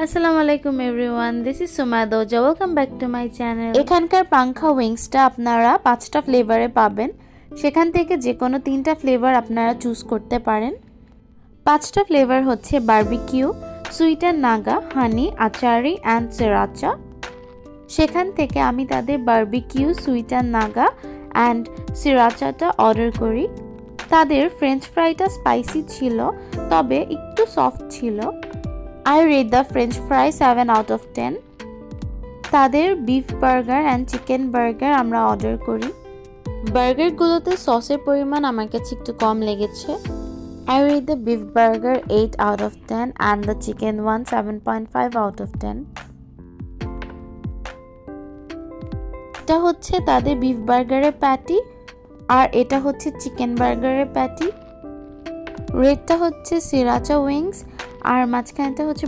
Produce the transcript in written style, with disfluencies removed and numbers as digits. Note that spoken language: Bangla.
আসসালামু আলাইকুম everyone, this is Sumada. Welcome back to my channel. এখানকার পাংখা উইংসটা আপনারা 5টা ফ্লেভারে পাবেন। সেখান থেকে যে কোনো 3টা ফ্লেভার আপনারা চুজ করতে পারেন। 5টা ফ্লেভার হচ্ছে barbecue, sweet and Naga, honey, achari and sriracha. সেখান থেকে আমি তাদের barbecue, sweet and Naga and সিরাচাটা অর্ডার করি। তাদের ফ্রেঞ্চ ফ্রাইটা স্পাইসি ছিল, তবে একটু সফট ছিল। I rate the French fry 7 out of 10. তাদের beef burger and chicken burger আমরা অর্ডার করি। বার্গারগুলোতে সসের পরিমাণ আমার কাছে একটু কম লেগেছে। I rate the beef burger 8 out of 10 and the chicken one 7.5 out of 10. এটা হচ্ছে তাদের বিফ বার্গারের প্যাটি আর এটা হচ্ছে চিকেন বার্গারের প্যাটি। রেডটা হচ্ছে সিরাচা উইংস আর মাঝখানটা হচ্ছে